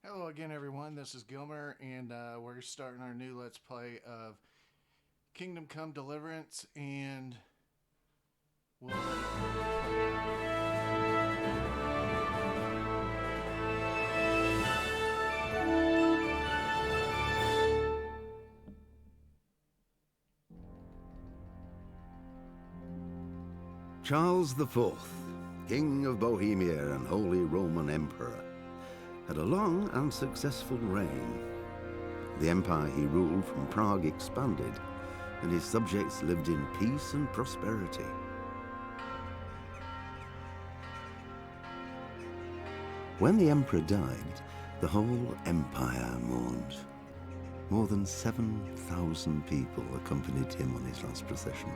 Hello again, everyone. This is Gilmer, and we're starting our new Let's Play of Kingdom Come Deliverance, and we'll Charles IV, King of Bohemia and Holy Roman Emperor, had a long and successful reign. The empire he ruled from Prague expanded, and his subjects lived in peace and prosperity. When the emperor died, the whole empire mourned. More than 7,000 people accompanied him on his last procession.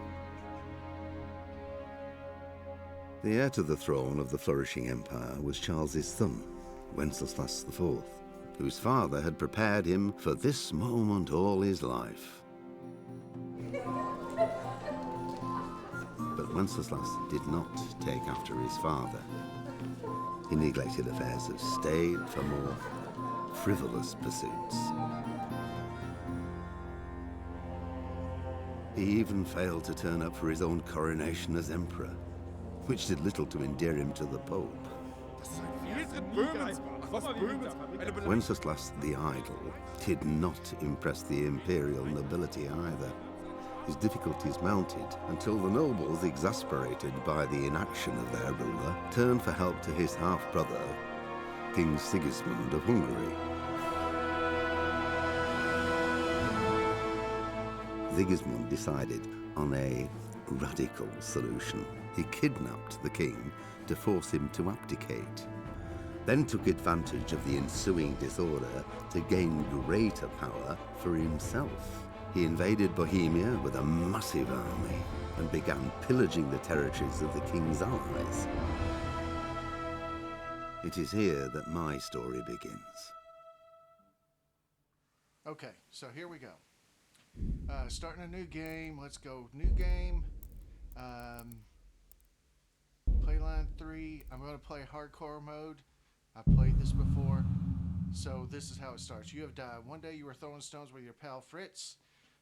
The heir to the throne of the flourishing empire was Charles's son, Wenceslas IV, whose father had prepared him for this moment all his life. But Wenceslas did not take after his father. He neglected affairs of state for more frivolous pursuits. He even failed to turn up for his own coronation as emperor, which did little to endear him to the Pope. Wenceslas the Idle did not impress the imperial nobility either. His difficulties mounted until the nobles, exasperated by the inaction of their ruler, turned for help to his half-brother, King Sigismund of Hungary. Sigismund decided on a radical solution. He kidnapped the king to force him to abdicate, then took advantage of the ensuing disorder to gain greater power for himself. He invaded Bohemia with a massive army and began pillaging the territories of the king's allies. It is here that my story begins. Okay, so here we go. Starting a new game. Let's go. New game. Play line 3. I'm going to play hardcore mode. I've played this before. So this is how it starts. You have died. One day you were throwing stones with your pal Fritz,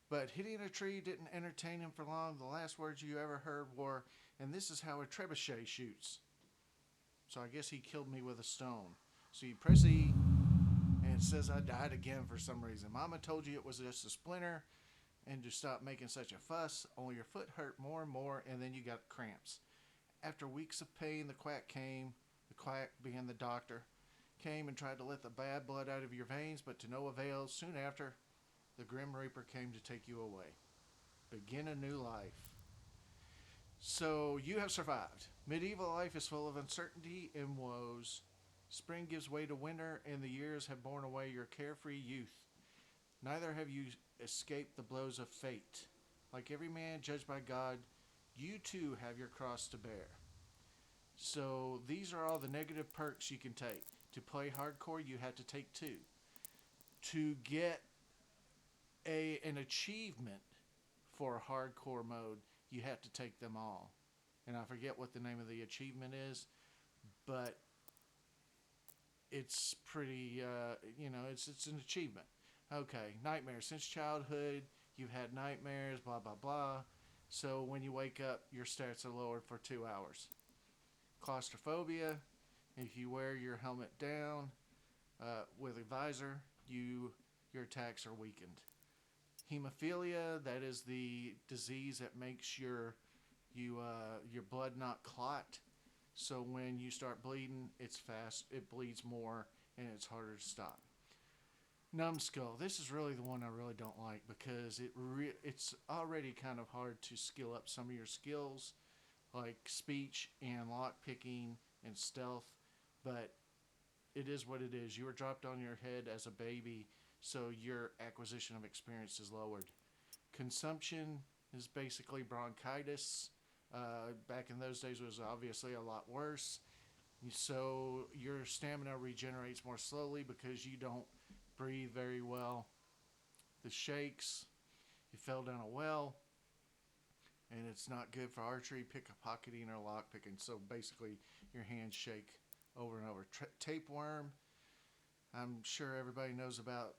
but hitting a tree didn't entertain him for long. The last words you ever heard were, "And this is how a trebuchet shoots." So I guess he killed me with a stone. So you press E, and it says I died again for some reason. Mama told you it was just a splinter, and to stop making such a fuss, only your foot hurt more and more, and then you got cramps. After weeks of pain, the quack came, the quack being the doctor, came and tried to let the bad blood out of your veins, but to no avail. Soon after, the Grim Reaper came to take you away. Begin a new life. So you have survived. Medieval life is full of uncertainty and woes. Spring gives way to winter, and the years have borne away your carefree youth. Neither have you escaped the blows of fate. Like every man judged by God, you too have your cross to bear. So these are all the negative perks you can take. To play hardcore, you have to take 2. To get an achievement for hardcore mode, you have to take them all. And I forget what the name of the achievement is, but it's pretty, it's an achievement. Okay, nightmares. Since childhood, you've had nightmares, blah, blah, blah. So when you wake up, your stats are lowered for 2 hours. Claustrophobia, if you wear your helmet down with a visor, your attacks are weakened. Hemophilia, that is the disease that makes your blood not clot. So when you start bleeding, it's fast, it bleeds more, and it's harder to stop. Numbskull. This is really the one I really don't like because it's already kind of hard to skill up some of your skills like speech and lock picking and stealth, but it is what it is. You were dropped on your head as a baby, so your acquisition of experience is lowered. Consumption is basically bronchitis. Back in those days, it was obviously a lot worse. So your stamina regenerates more slowly because you don't breathe very well. The shakes, you fell down a well, and it's not good for archery, pickpocketing, or lockpicking. So basically, your hands shake over and over. Tapeworm, I'm sure everybody knows about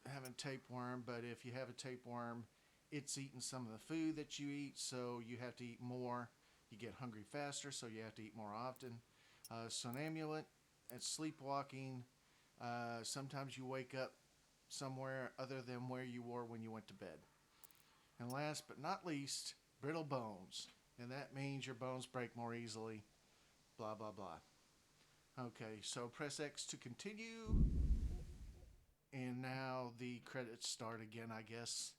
having tapeworm, but if you have a tapeworm, it's eating some of the food that you eat, so you have to eat more. You get hungry faster, so you have to eat more often. Somnambulant and sleepwalking. Sometimes you wake up somewhere other than where you were when you went to bed. And last but not least, brittle bones. And that means your bones break more easily. Blah, blah, blah. Okay, so press X to continue. And now the credits start again, I guess.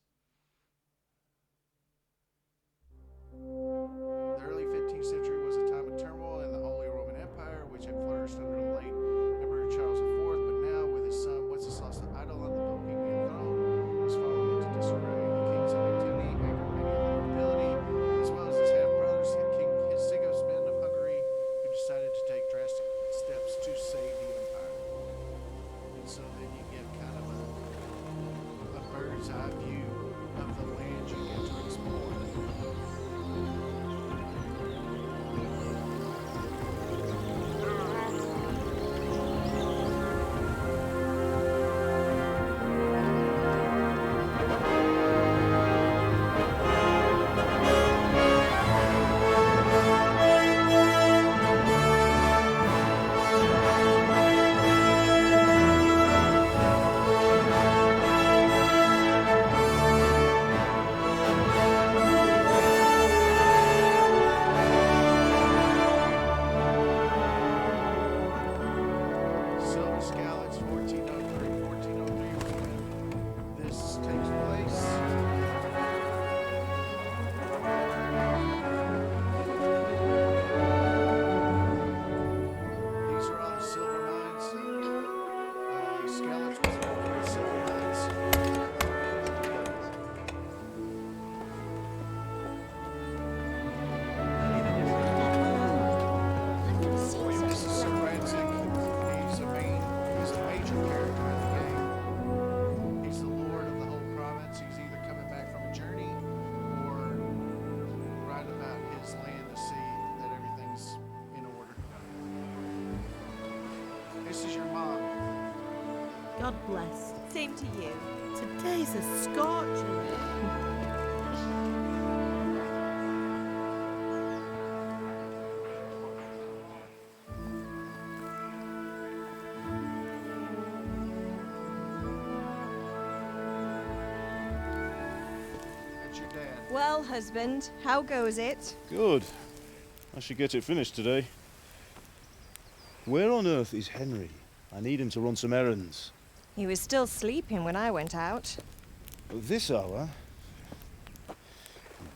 The early 15th century was a time of turmoil in the Holy Roman Empire, which had flourished under the late Emperor Charles IV, but now with his son Wenceslas the Idle on the Bohemian throne, was falling into disarray. The king's inactivity angered many of the nobility, as well as his half-brothers, King Sigismund of Hungary, who decided to take drastic steps to save the empire. And so then you get kind of a bird's eye view of the land you get to explore. Silver Scallops, 1403, 1403 when this takes place. These are all the silver mines. Scallops was known for its silver mines. This is Sir Rancic. He's a major character in the game. He's the lord of the whole province. He's either coming back from a journey or riding about his land to see that everything's in order. This is your mom. God bless. Same to you. Today's a scorcher. That's your dad. Well, husband, how goes it? Good. I should get it finished today. Where on earth is Henry? I need him to run some errands. He was still sleeping when I went out. At this hour?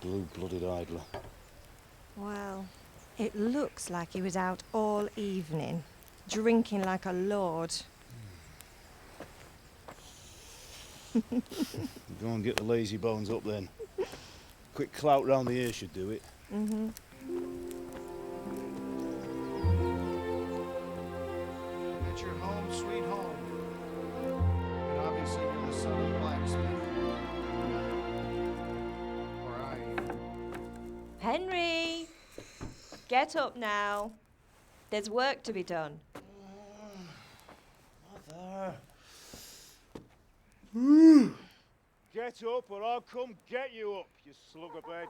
Blue-blooded idler. Well, it looks like he was out all evening, drinking like a lord. Go and get the lazy bones up then. Quick clout round the ear should do it. Mm-hmm. That's your home, sweet home. And obviously you're the son of the blacksmith. Or I am. Henry! Get up now. There's work to be done. Mother. Get up or I'll come get you up, you slugabed.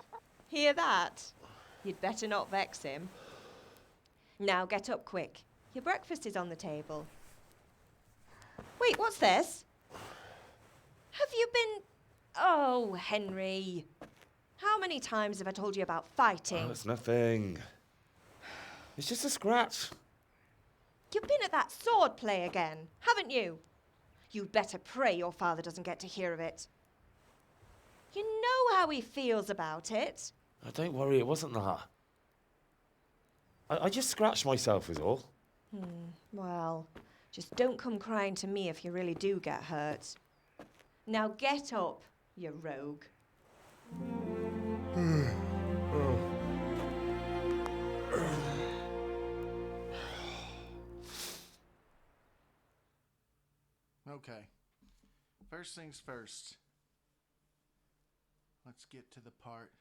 Hear that? You'd better not vex him. Now get up quick. Your breakfast is on the table. Wait, what's this? Have you been... Oh, Henry. How many times have I told you about fighting? Oh, it's nothing. It's just a scratch. You've been at that sword play again, haven't you? You'd better pray your father doesn't get to hear of it. You know how he feels about it. Oh, don't worry, it wasn't that. I just scratched myself is all. Well, just don't come crying to me if you really do get hurt. Now get up, you rogue. Okay. First things first. Let's get to the part.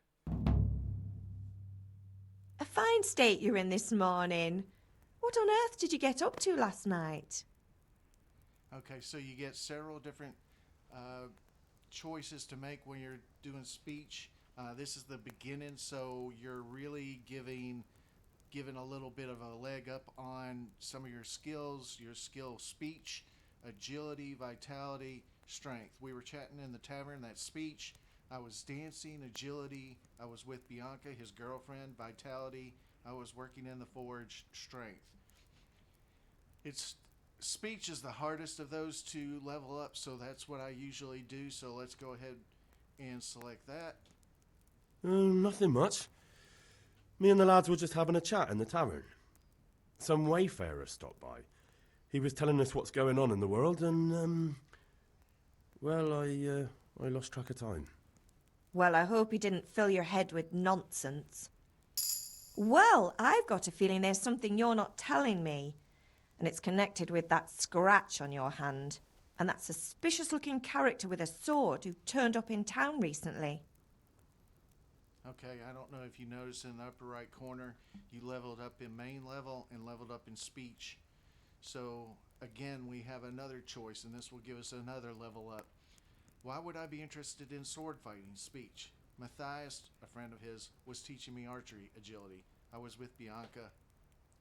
A fine state you're in this morning. What on earth did you get up to last night? Okay, so you get several different choices to make when you're doing speech. This is the beginning, so you're really giving a little bit of a leg up on some of your skills, your skill speech, agility, vitality, strength. We were chatting in the tavern, that speech. I was dancing, agility. I was with Bianca, his girlfriend, vitality. I was working in the forge, strength. It's speech is the hardest of those to level up, so that's what I usually do. So let's go ahead and select that. Nothing much. Me and the lads were just having a chat in the tavern. Some wayfarer stopped by. He was telling us what's going on in the world, and well, I lost track of time. Well, I hope he didn't fill your head with nonsense. Well, I've got a feeling there's something you're not telling me. And it's connected with that scratch on your hand. And that suspicious-looking character with a sword who turned up in town recently. Okay, I don't know if you noticed in the upper right corner, you leveled up in main level and leveled up in speech. So, again, we have another choice, and this will give us another level up. Why would I be interested in sword fighting? Speech. Matthias, a friend of his, was teaching me archery, agility. I was with Bianca,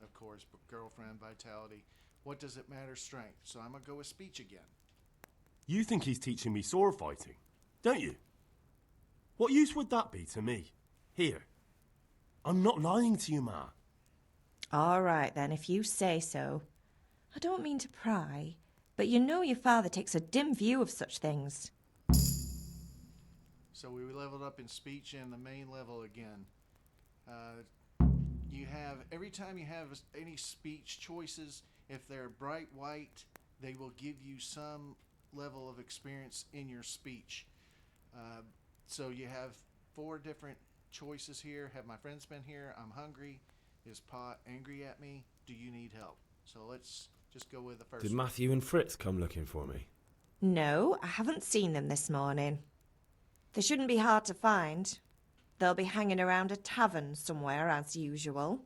of course, girlfriend, vitality. What does it matter? Strength. So I'm going to go with speech again. You think he's teaching me sword fighting, don't you? What use would that be to me? Here. I'm not lying to you, Ma. All right, then, if you say so. I don't mean to pry, but you know your father takes a dim view of such things. So we leveled up in speech and the main level again. You have, every time you have any speech choices, if they're bright white, they will give you some level of experience in your speech. So you have 4 different choices here. Have my friends been here? I'm hungry. Is Pa angry at me? Do you need help? So let's just go with the first Did one. Matthew and Fritz come looking for me? No, I haven't seen them this morning. They shouldn't be hard to find. They'll be hanging around a tavern somewhere, as usual.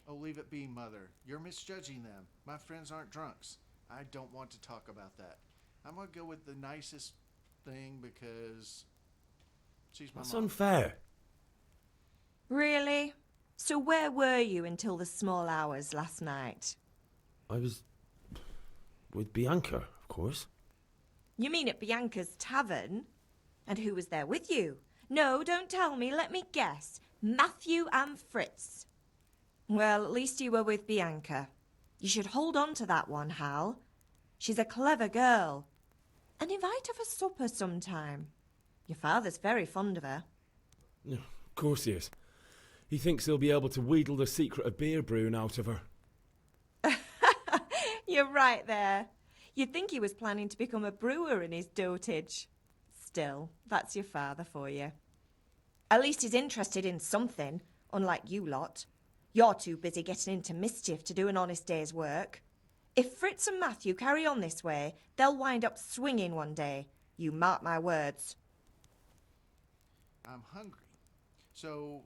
Oh, leave it be, Mother. You're misjudging them. My friends aren't drunks. I don't want to talk about that. I'm going to go with the nicest thing because she's my That's mom. unfair. Really? So where were you until the small hours last night? I was with Bianca, of course. You mean at Bianca's tavern? And who was there with you? No, don't tell me. Let me guess. Matthew and Fritz. Well, at least you were with Bianca. You should hold on to that one, Hal. She's a clever girl. And invite her for supper sometime. Your father's very fond of her. Yeah, of course he is. He thinks he'll be able to wheedle the secret of beer brewing out of her. You're right there. You'd think he was planning to become a brewer in his dotage. Still, that's your father for you. At least he's interested in something, unlike you lot. You're too busy getting into mischief to do an honest day's work. If Fritz and Matthew carry on this way, they'll wind up swinging one day. You mark my words. I'm hungry. So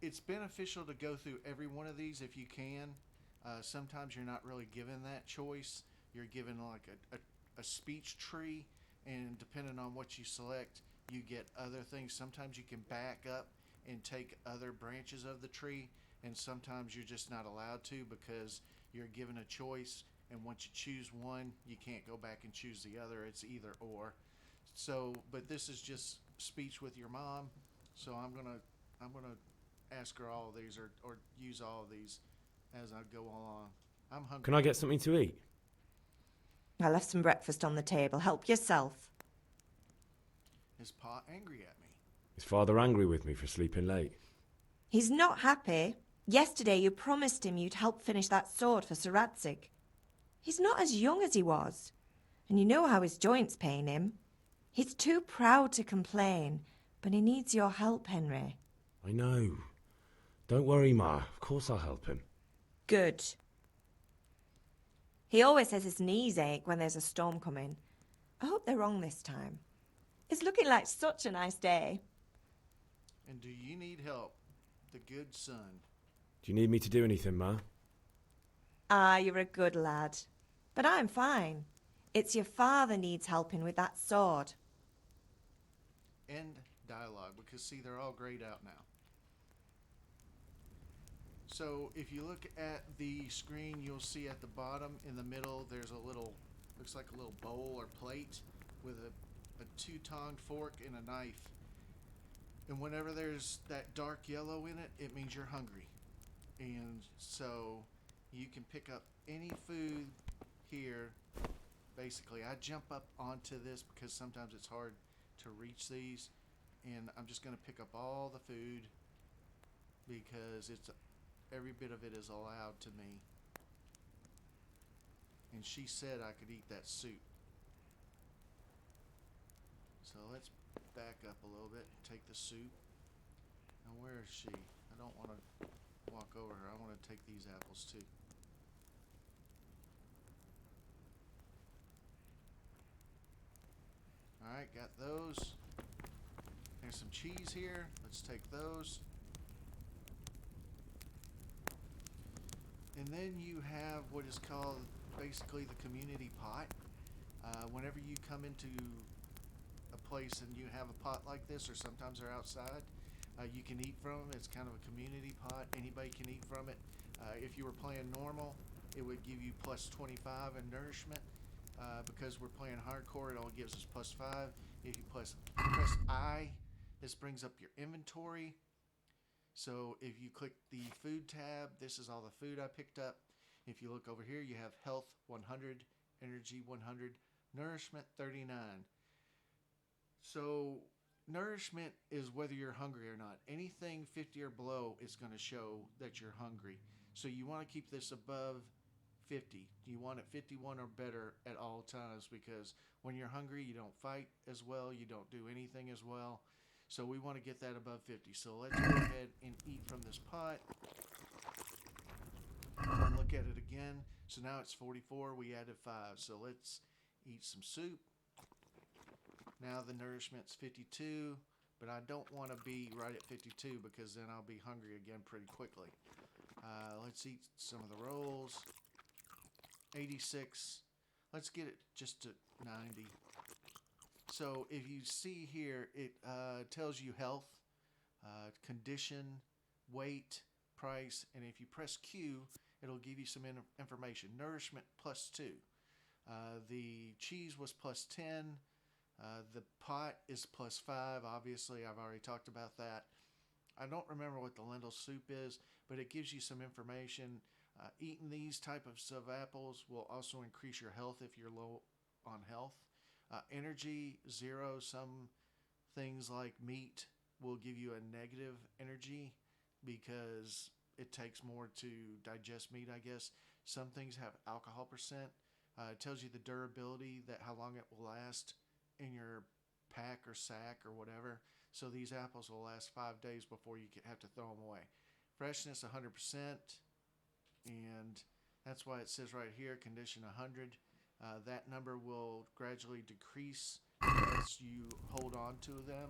it's beneficial to go through every one of these if you can. Sometimes you're not really given that choice. You're given like a speech tree, and depending on what you select, you get other things. Sometimes you can back up and take other branches of the tree, and sometimes you're just not allowed to because you're given a choice, and once you choose one, you can't go back and choose the other. It's either or. So, but this is just speech with your mom, so I'm gonna ask her all of these or use all of these as I go along. I'm hungry. Can I get something to eat? I left some breakfast on the table. Help yourself. Is Pa angry at me? Is Father angry with me for sleeping late? He's not happy. Yesterday you promised him you'd help finish that sword for Sir Radzig. He's not as young as he was, and you know how his joints pain him. He's too proud to complain, but he needs your help, Henry. I know. Don't worry, Ma. Of course I'll help him. Good. He always says his knees ache when there's a storm coming. I hope they're wrong this time. It's looking like such a nice day. And do you need help? The good son. Do you need me to do anything, Ma? Ah, you're a good lad. But I'm fine. It's your father needs helping with that sword. End dialogue, because see, they're all grayed out now. So if you look at the screen, you'll see at the bottom in the middle there's a little, looks like a little bowl or plate with a two-tonged fork and a knife. And whenever there's that dark yellow in it, it means you're hungry. And so you can pick up any food here. Basically, I jump up onto this because sometimes it's hard to reach these. And I'm just going to pick up all the food because it's every bit of it is allowed to me. And she said I could eat that soup. So let's back up a little bit and take the soup. Now where is she? I don't want to walk over her. I want to take these apples too. Alright, got those. There's some cheese here. Let's take those. And then you have what is called basically the community pot. Whenever you come into a place and you have a pot like this, or sometimes they're outside, you can eat from them. It's kind of a community pot. Anybody can eat from it. If you were playing normal, it would give you plus 25 in nourishment. Because we're playing hardcore, it only gives us plus 5. If you press I, this brings up your inventory. So if you click the food tab, this is all the food I picked up. If you look over here, you have health 100, energy 100, nourishment 39. So nourishment is whether you're hungry or not. Anything 50 or below is going to show that you're hungry. So you want to keep this above 50. You want it 51 or better at all times, because when you're hungry, you don't fight as well. You don't do anything as well. So we want to get that above 50. So let's go ahead and eat from this pot. And look at it again. So now it's 44. We added 5. So let's eat some soup. Now the nourishment's 52. But I don't want to be right at 52 because then I'll be hungry again pretty quickly. Let's eat some of the rolls. 86. Let's get it just to 90. So if you see here, it tells you health, condition, weight, price, and if you press Q, it'll give you some information. Nourishment plus 2. The cheese was plus 10. The pot is plus 5. Obviously, I've already talked about that. I don't remember what the lentil soup is, but it gives you some information. Eating these types of apples will also increase your health if you're low on health. Energy, 0. Some things like meat will give you a negative energy because it takes more to digest meat, I guess. Some things have alcohol percent. It tells you the durability, that how long it will last in your pack or sack or whatever. So these apples will last 5 days before you have to throw them away. Freshness 100%, and that's why it says right here condition 100. That number will gradually decrease as you hold on to them.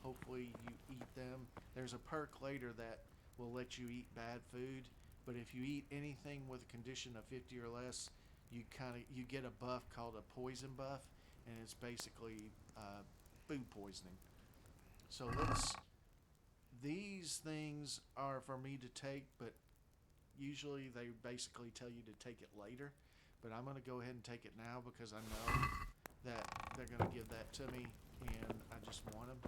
Hopefully you eat them. There's a perk later that will let you eat bad food, but if you eat anything with a condition of 50 or less, you get a buff called a poison buff, and it's basically food poisoning. So these things are for me to take, but usually they basically tell you to take it later. But I'm going to go ahead and take it now because I know that they're going to give that to me, and I just want them.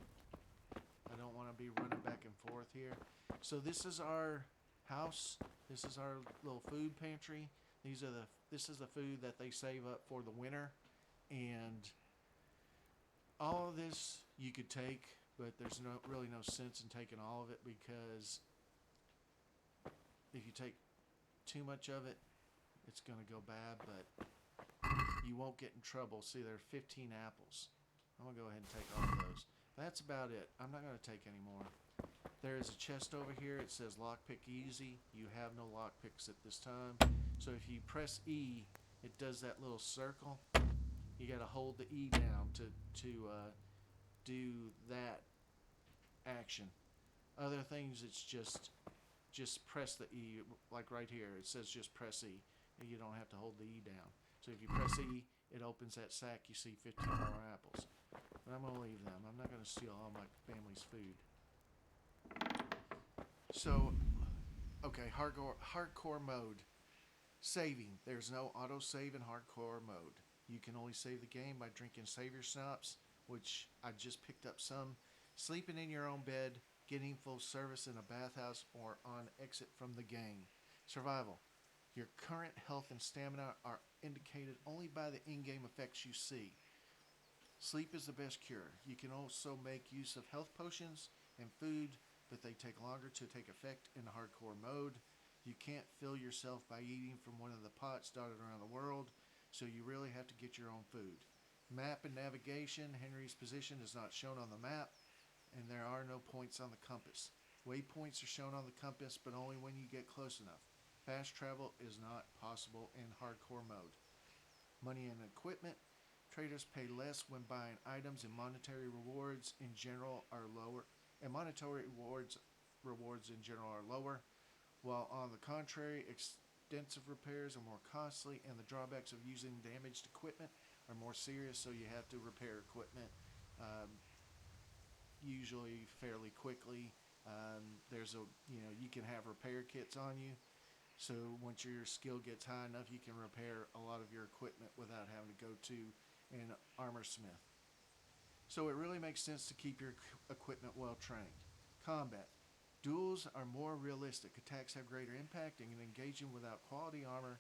I don't want to be running back and forth here. So this is our house. This is our little food pantry. This is the food that they save up for the winter, and all of this you could take, but there's really no sense in taking all of it, because if you take too much of it, it's going to go bad, but you won't get in trouble. See, there are 15 apples. I'm going to go ahead and take all of those. That's about it. I'm not going to take any more. There is a chest over here. It says lockpick easy. You have no lockpicks at this time. So if you press E, it does that little circle. You got to hold the E down to do that action. Other things, it's just press the E, like right here. It says just press E. and you don't have to hold the E down. So if you press E, it opens that sack. You see 15 more apples. But I'm going to leave them. I'm not going to steal all my family's food. So, okay, hardcore mode. Saving. There's no auto save in hardcore mode. You can only save the game by drinking savior schnapps, which I just picked up some, sleeping in your own bed, getting full service in a bathhouse, or on exit from the game. Survival. Your current health and stamina are indicated only by the in-game effects you see. Sleep is the best cure. You can also make use of health potions and food, but they take longer to take effect in hardcore mode. You can't fill yourself by eating from one of the pots dotted around the world, so you really have to get your own food. Map and navigation. Henry's position is not shown on the map, and there are no points on the compass. Waypoints are shown on the compass, but only when you get close enough. Fast travel is not possible in hardcore mode. Money and equipment. Traders pay less when buying items, and monetary rewards in general are lower. While on the contrary, extensive repairs are more costly, and the drawbacks of using damaged equipment are more serious. So you have to repair equipment, usually fairly quickly. You can have repair kits on you. So once your skill gets high enough, you can repair a lot of your equipment without having to go to an armor smith. So it really makes sense to keep your equipment well trained. Combat. Duels are more realistic. Attacks have greater impact, and engaging without quality armor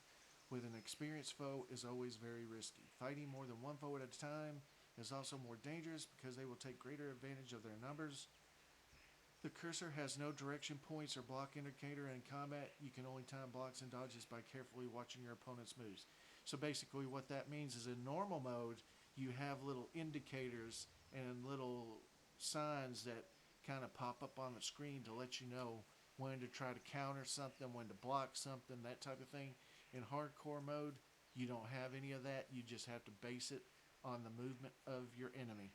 with an experienced foe is always very risky. Fighting more than one foe at a time is also more dangerous because they will take greater advantage of their numbers. The cursor has no direction points or block indicator. In combat, you can only time blocks and dodges by carefully watching your opponent's moves. So basically what that means is in normal mode, you have little indicators and little signs that kind of pop up on the screen to let you know when to try to counter something, when to block something, that type of thing. In hardcore mode, you don't have any of that. You just have to base it on the movement of your enemy.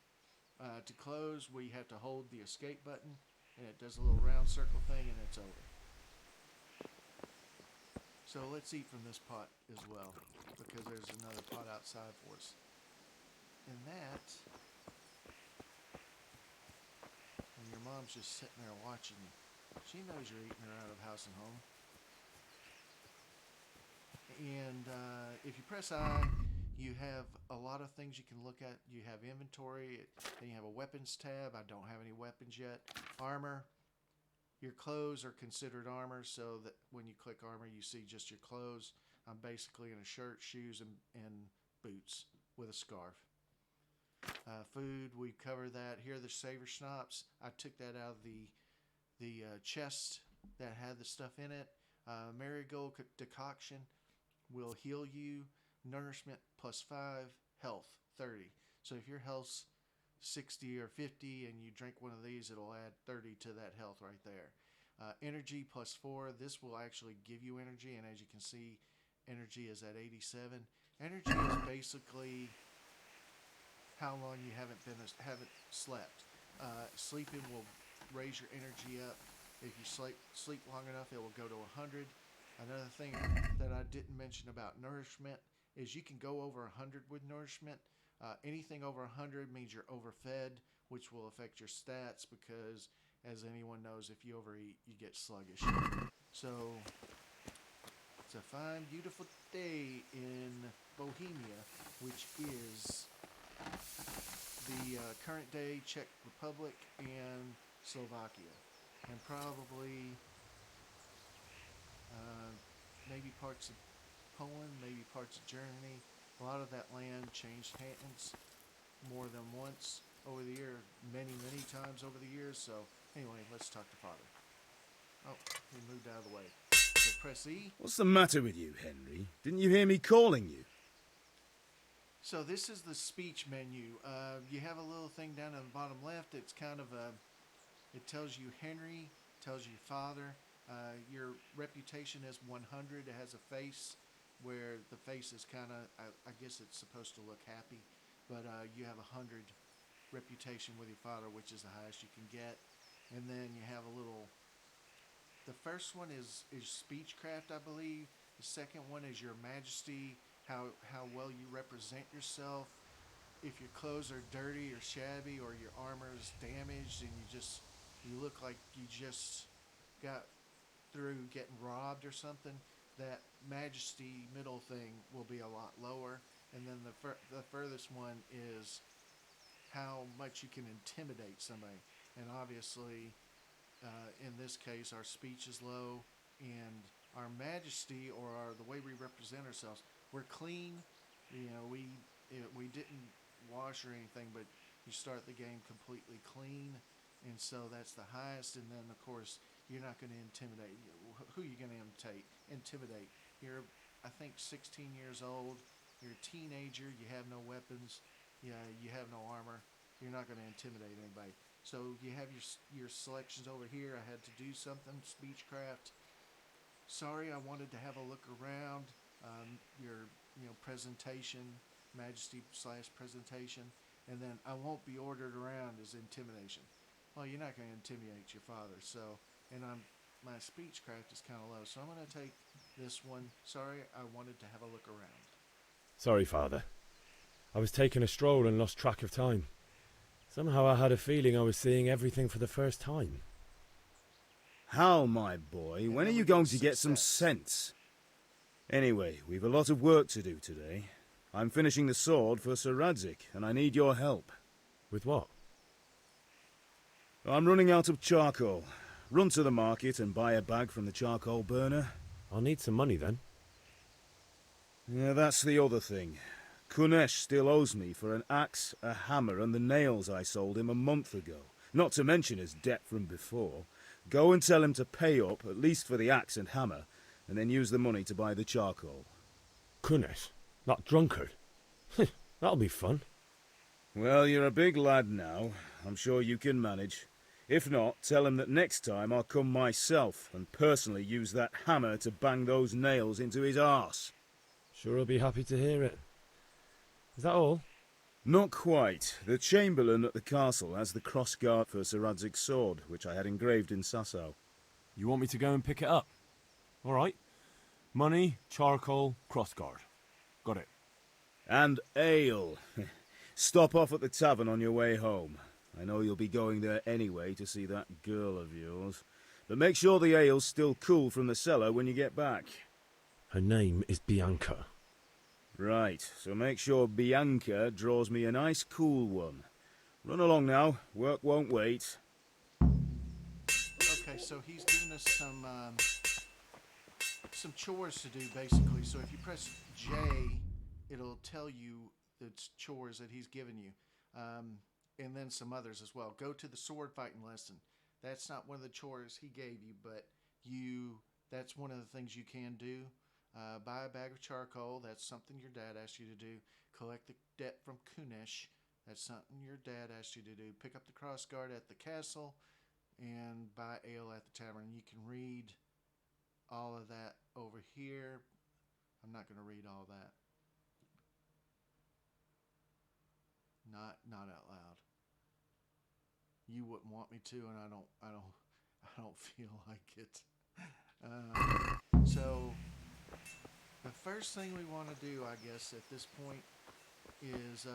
To close, we have to hold the escape button, and it does a little round circle thing, and it's over. So let's eat from this pot as well, because there's another pot outside for us. And that, and your mom's just sitting there watching you. She knows you're eating her out of house and home. And if you press I, you have a lot of things you can look at. You have inventory, then you have a weapons tab. I don't have any weapons yet. Armor. Your clothes are considered armor, so that when you click armor, you see just your clothes. I'm basically in a shirt, shoes, and boots with a scarf. Food, we cover that. Here are the savior schnapps. I took that out of the chest that had the stuff in it. Marigold decoction will heal you. Nourishment +5, health 30. So if your health's 60 or 50 and you drink one of these, it'll add 30 to that health right there. Energy +4. This will actually give you energy, and as you can see, energy is at 87. Energy is basically how long you haven't slept. Sleeping will raise your energy up. If you sleep long enough, it will go to 100. Another thing that I didn't mention about nourishment is you can go over 100 with nourishment. Anything over 100 means you're overfed, which will affect your stats because, as anyone knows, if you overeat, you get sluggish. So, it's a fine, beautiful day in Bohemia, which is the current day Czech Republic and Slovakia, and probably maybe parts of Poland, maybe parts of Germany. A lot of that land changed hands more than once over the year, many times over the years. So anyway, let's talk to Father. Oh, he moved out of the way. So press E. What's the matter with you, Henry? Didn't you hear me calling you? So this is the speech menu. You have a little thing down in the bottom left. It's kind of it tells you Henry, tells you Father. Your reputation is 100. It has a face where the face is kind of, I guess it's supposed to look happy, but you have 100 reputation with your Father, which is the highest you can get. And then you have a little, the first one is speechcraft, I believe. The second one is your majesty, how well you represent yourself. If your clothes are dirty or shabby or your armor is damaged and you look like you just got through getting robbed or something, that majesty middle thing will be a lot lower. And then the furthest one is how much you can intimidate somebody. And obviously, in this case, our speech is low, and our majesty, or the way we represent ourselves, we're clean. We didn't wash or anything, but you start the game completely clean, and so that's the highest. And then, of course, you're not going to intimidate. Who are you going to intimidate? You're, I think, 16 years old. You're a teenager. You have no weapons. You have no armor. You're not going to intimidate anybody. So you have your selections over here. I had to do something, speechcraft. Sorry, I wanted to have a look around. Your presentation, majesty / presentation, and then I won't be ordered around is intimidation. Well, you're not going to intimidate your father. So, and my speechcraft is kind of low, so I'm going to take this one. Sorry, I wanted to have a look around. Sorry, Father. I was taking a stroll and lost track of time. Somehow I had a feeling I was seeing everything for the first time. How, my boy? When are you going to get some sense? Anyway, we've a lot of work to do today. I'm finishing the sword for Sir Radzig, and I need your help. With what? I'm running out of charcoal. Run to the market and buy a bag from the charcoal burner. I'll need some money then. Yeah, that's the other thing. Kunesh still owes me for an axe, a hammer, and the nails I sold him a month ago. Not to mention his debt from before. Go and tell him to pay up, at least for the axe and hammer, and then use the money to buy the charcoal. Kunesh? That drunkard? That'll be fun. Well, you're a big lad now. I'm sure you can manage. If not, tell him that next time I'll come myself and personally use that hammer to bang those nails into his arse. Sure, I'll be happy to hear it. Is that all? Not quite. The Chamberlain at the castle has the crossguard for Sir Radzig's sword, which I had engraved in Sasau. You want me to go and pick it up? All right. Money, charcoal, crossguard. Got it. And ale. Stop off at the tavern on your way home. I know you'll be going there anyway to see that girl of yours. But make sure the ale's still cool from the cellar when you get back. Her name is Bianca. Right, so make sure Bianca draws me a nice cool one. Run along now. Work won't wait. Okay, so he's giving us some chores to do, basically. So if you press J, it'll tell you the chores that he's given you, and then some others as well. Go to the sword fighting lesson. That's not one of the chores he gave you, but that's one of the things you can do. Buy a bag of charcoal. That's something your dad asked you to do. Collect the debt from Kunesh. That's something your dad asked you to do. Pick up the crossguard at the castle and buy ale at the tavern. You can read all of that over here. I'm not going to read all that. Not out loud. You wouldn't want me to, and I don't feel like it. So the first thing we want to do, I guess, at this point is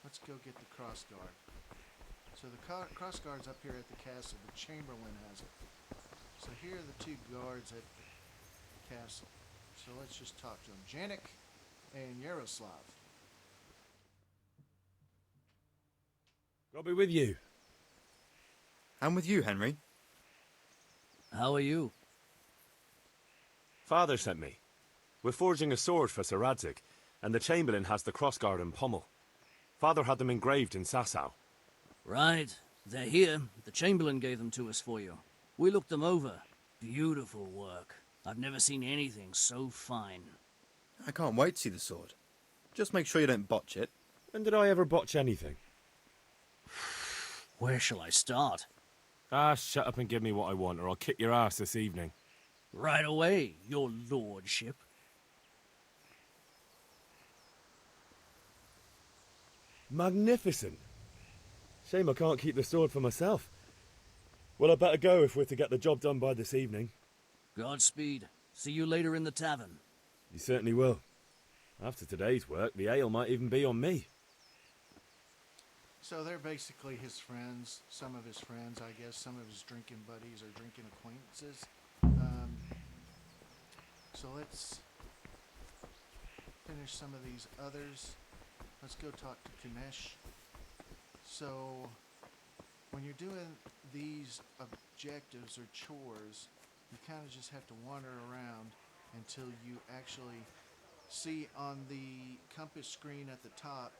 let's go get the crossguard. So the crossguard's up here at the castle. The Chamberlain has it. So here are the two guards at the castle. So let's just talk to them. Janik and Yaroslav. God be with you. And with you, Henry. How are you? Father sent me. We're forging a sword for Sir Radzig, and the Chamberlain has the crossguard and pommel. Father had them engraved in Sasau. Right. They're here. The Chamberlain gave them to us for you. We looked them over. Beautiful work. I've never seen anything so fine. I can't wait to see the sword. Just make sure you don't botch it. When did I ever botch anything? Where shall I start? Shut up and give me what I want, or I'll kick your ass this evening. Right away, your lordship. Magnificent. Shame I can't keep the sword for myself. Well, I better go if we're to get the job done by this evening. Godspeed. See you later in the tavern. You certainly will. After today's work, the ale might even be on me. So they're basically his friends, some of his friends, I guess, some of his drinking buddies or drinking acquaintances. So let's finish some of these others. Let's go talk to Kanesh. So when you're doing these objectives or chores, you kind of just have to wander around until you actually see on the compass screen at the top,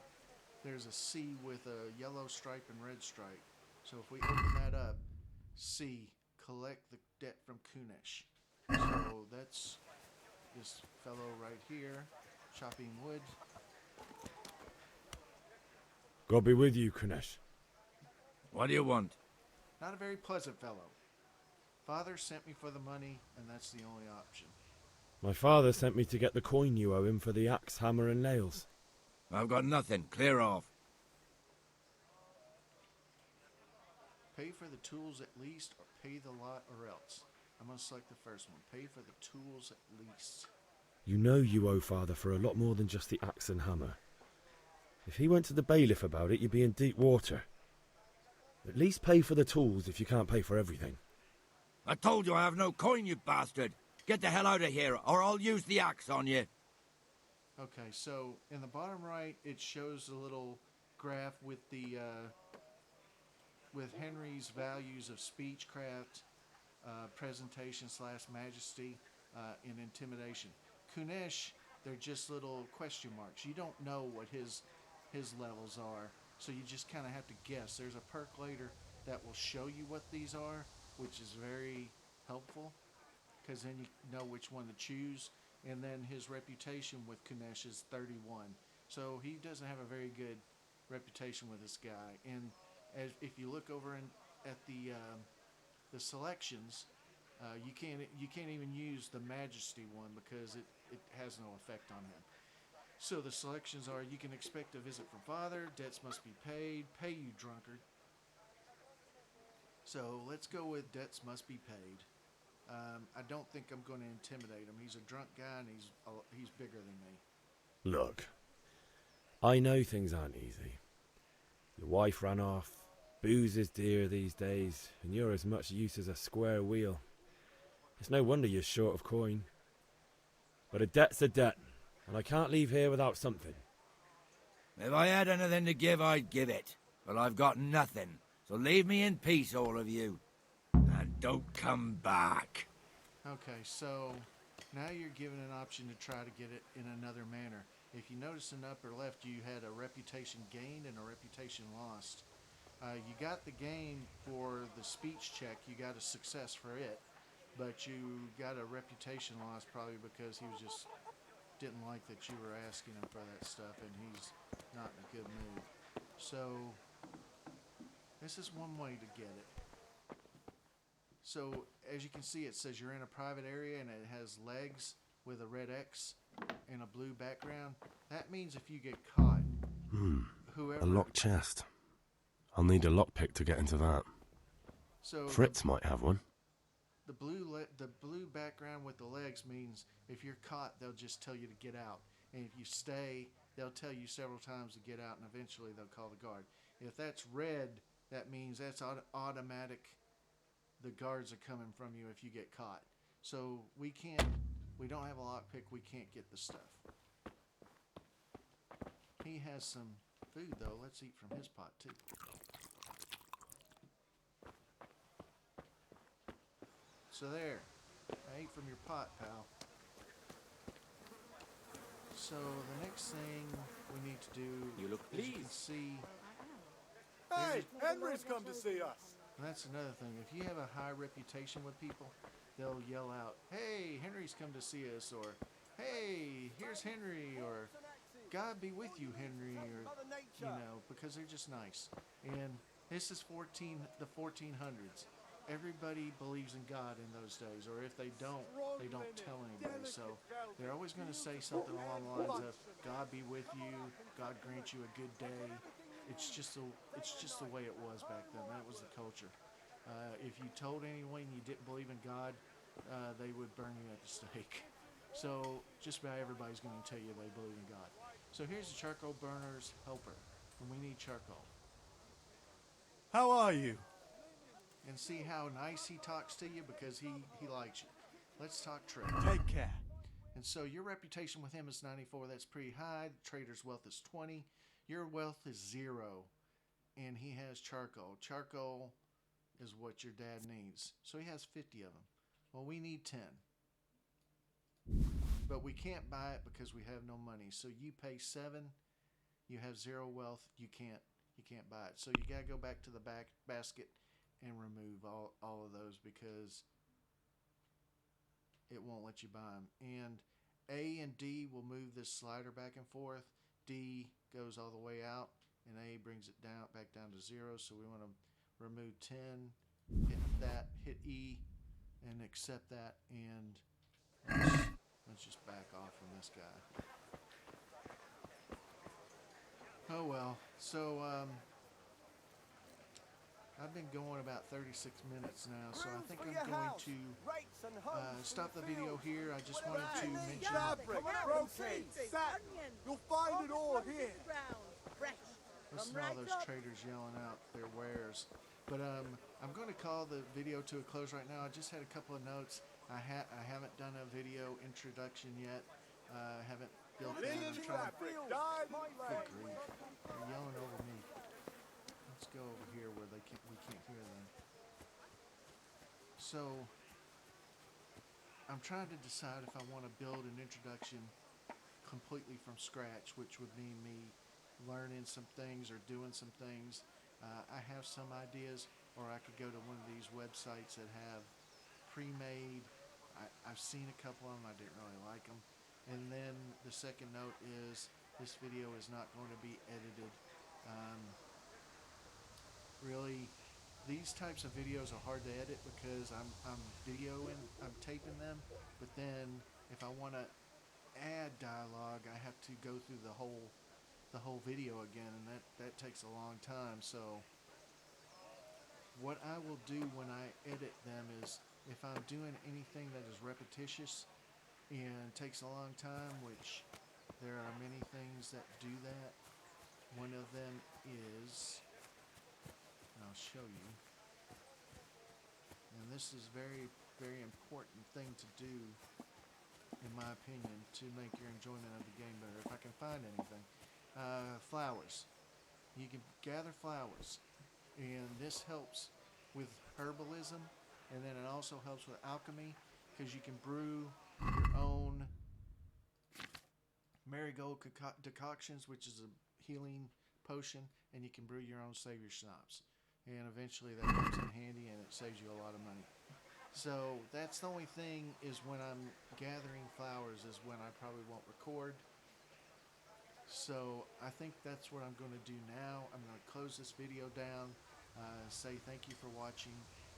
there's a C with a yellow stripe and red stripe. So if we open that up, C, collect the debt from Kunesh. So that's this fellow right here, chopping wood. God be with you, Kunesh. What do you want? Not a very pleasant fellow. Father sent me for the money, and that's the only option. My father sent me to get the coin you owe him for the axe, hammer, and nails. I've got nothing. Clear off. Pay for the tools at least, or pay the lot or else. I'm going to select the first one. Pay for the tools at least. You know you owe father for a lot more than just the axe and hammer. If he went to the bailiff about it, you'd be in deep water. At least pay for the tools if you can't pay for everything. I told you I have no coin, you bastard. Get the hell out of here, or I'll use the axe on you. Okay, so in the bottom right, it shows a little graph with the with Henry's values of speechcraft, presentation / majesty, and intimidation. Kunesh, they're just little question marks. You don't know what his levels are, so you just kind of have to guess. There's a perk later that will show you what these are, which is very helpful, because then you know which one to choose. And then his reputation with Kunesh is 31. So he doesn't have a very good reputation with this guy. And if you look over at the selections, you can't even use the Majesty one because it has no effect on him. So the selections are: you can expect a visit from father, debts must be paid, pay you drunkard. So let's go with debts must be paid. I don't think I'm going to intimidate him. He's a drunk guy and he's bigger than me. Look, I know things aren't easy. Your wife ran off, booze is dear these days, and you're as much use as a square wheel. It's no wonder you're short of coin. But a debt's a debt, and I can't leave here without something. If I had anything to give, I'd give it. But I've got nothing, so leave me in peace, all of you. And don't come back. Okay, so now you're given an option to try to get it in another manner. If you notice in the upper left, you had a reputation gained and a reputation lost. You got the gain for the speech check. You got a success for it, but you got a reputation loss probably because he was just didn't like that you were asking him for that stuff, and he's not in a good mood. So this is one way to get it. So as you can see, it says you're in a private area and it has legs with a red X and a blue background. That means if you get caught, whoever... A locked chest. I'll need a lockpick to get into that. So Fritz might have one. The blue background with the legs means if you're caught, they'll just tell you to get out. And if you stay, they'll tell you several times to get out, and eventually they'll call the guard. If that's red, that means that's automatic. The guards are coming from you if you get caught. So we don't have a lockpick, we can't get the stuff. He has some food though, let's eat from his pot too. So there, I ate from your pot, pal. So the next thing we need to do, You look as you can pleased. see, Hey, Henry's come to see us. and that's another thing. If you have a high reputation with people, they'll yell out, "Hey, Henry's come to see us," or "Hey, here's Henry," or "God be with you, Henry," or because they're just nice. And this is the 1400s. Everybody believes in God in those days, or if they don't tell anybody. So they're always going to say something along the lines of "God be with you," "God grant you a good day." It's just the way it was back then. That was the culture. If you told anyone you didn't believe in God, they would burn you at the stake. So just about everybody's going to tell you they believe in God. So here's the charcoal burner's helper, and we need charcoal. How are you? And see how nice he talks to you because he likes you. Let's talk trade. Take care. And so your reputation with him is 94. That's pretty high. The trader's wealth is 20. Your wealth is 0. And he has charcoal. Charcoal is what your dad needs. So he has 50 of them. Well, we need 10. But we can't buy it because we have no money. So you pay 7. You have 0 wealth. You can't buy it. So you got to go back to the back basket and remove all of those because it won't let you buy them. And A and D will move this slider back and forth. D goes all the way out, and A brings it down back down to 0. So we want to remove 10, hit that, hit E, and accept that. And let's just back off from this guy. Oh well. So I've been going about 36 minutes now, so I think I'm going to stop the video here. I just wanted to mention... Fabric, brocade, satin. You'll find it all here. Listen to all those traders yelling out their wares. But I'm going to call the video to a close right now. I just had a couple of notes. I haven't done a video introduction yet. I haven't built that. I'm trying to... Good grief. They're yelling over me. Let's go over here where we can't hear them. So I'm trying to decide if I want to build an introduction completely from scratch, which would mean me learning some things or doing some things. I have some ideas, or I could go to one of these websites that have pre-made. I've seen a couple of them. I didn't really like them. And then the second note is this video is not going to be edited. Really, these types of videos are hard to edit because I'm taping them, but then if I want to add dialogue, I have to go through the whole video again, and that takes a long time. So what I will do when I edit them is if I'm doing anything that is repetitious and takes a long time, which there are many things that do that. One of them is, and I'll show you, and this is very, very important thing to do, in my opinion, to make your enjoyment of the game better, if I can find anything. Flowers. You can gather flowers, and this helps with herbalism, and then it also helps with alchemy, because you can brew your own marigold decoctions, which is a healing potion, and you can brew your own savior schnapps. And eventually that comes in handy, and it saves you a lot of money. So that's the only thing, is when I'm gathering flowers is when I probably won't record. So I think that's what I'm going to do now. I'm going to close this video down, say thank you for watching,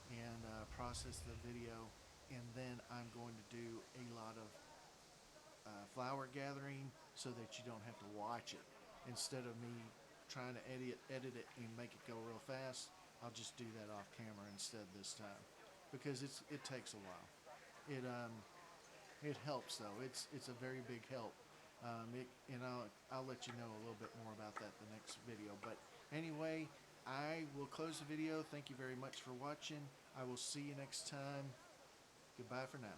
and process the video, and then I'm going to do a lot of flower gathering so that you don't have to watch it. Instead of me trying to edit it and make it go real fast, I'll just do that off camera instead this time, because it takes a while. It helps though. It's a very big help. And I'll let you know a little bit more about that the next video. But anyway, I will close the video. Thank you very much for watching. I will see you next time. Goodbye for now.